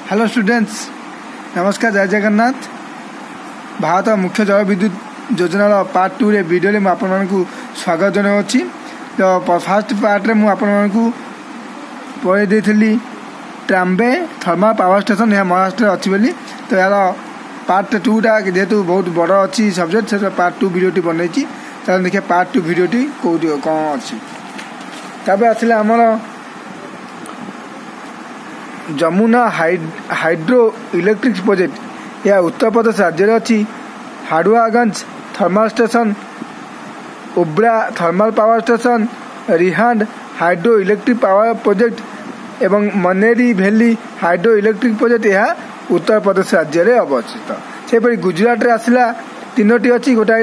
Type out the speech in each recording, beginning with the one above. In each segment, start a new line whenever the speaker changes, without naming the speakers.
Hello students, नमस्कार, जय जगन्नाथ। भारत मुख्य जल विद्युत योजनार पार्ट 2 रे वीडियो में आपको स्वागत जनाऊँगी। तो फास्ट पार्ट में मुझे पढ़े देती ट्राम्बे थर्माल पावर स्टेशन, यह महाराष्ट्र अच्छी बोली। तो यार पार्ट 2टा जेहेतु बहुत बड़ अच्छी सब्जेक्ट, से पार्ट 2 वीडियो बनई। चलो देखिए पार्ट 2 वीडियो कौन अच्छी। तब आसला आमर जमुना हाइड्रो इलेक्ट्रिक प्रोजेक्ट, यह उत्तर प्रदेश राज्य अच्छी। Harduaganj thermal station, Obra thermal power station, Rihand hydroelectric power project एवं Maneri valley hydroelectric project, यह उत्तर प्रदेश राज्य में अवस्थित। सेपरी गुजरात रे आसला तीनोटी अच्छी। गोटे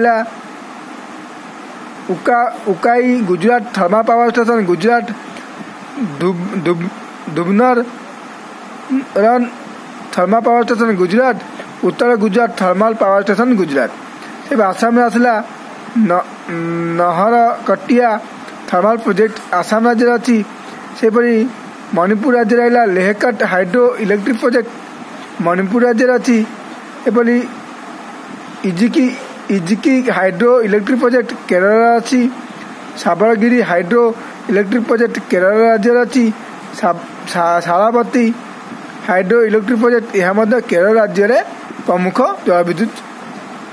Ukai Gujarat thermal power station Gujarat, Dhuvaran thermal power station Gujarat, Uttar Gujarat thermal power station Gujarat. से आसाम में आसला नहरकटिया थर्माल प्रोजेक्ट आसाम राज्य अच्छी। सेपरी मणिपुर राज्य रहा लेहकट हाइड्रो इलेक्ट्रिक प्रोजेक्ट मणिपुर राज्य अच्छी। एपरी इजिकी हाइड्रो इलेक्ट्रिक प्रोजेक्ट केरल अच्छी। साबरगिरी हाइड्रो इलेक्ट्रिक प्रोजेक्ट केरल राज्य अच्छी। शारावती हाइड्रो इलेक्ट्रिक प्रोजेक्ट, यह केरल राज्य में प्रमुख जल विद्युत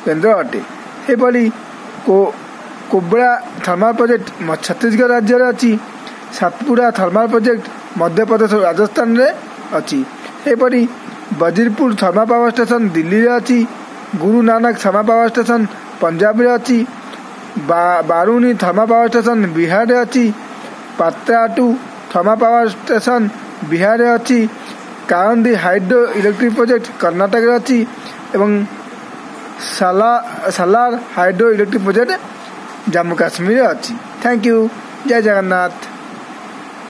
केन्द्र अटे। सेपरी कोबरा थर्माल प्रोजेक्ट छत्तीसगढ़ राज्य में अच्छी। सातपुड़ा थर्माल प्रोजेक्ट मध्य प्रदेश राजस्थान में अच्छी। सेपरी Wazirpur thermal power station Delhi में अच्छी। Guru Nanak thermal power station Punjab में अच्छी। Barauni thermal power station Bihar में अच्छी। Patratu thermal power station Bihar में अच्छी। काउंडी हाइड्रो इलेक्ट्रिक प्रोजेक्ट कर्नाटक में अच्छी। एवं Salal hydroelectric project Jammu Kashmir में अच्छी। थैंक यू, जय जगन्नाथ।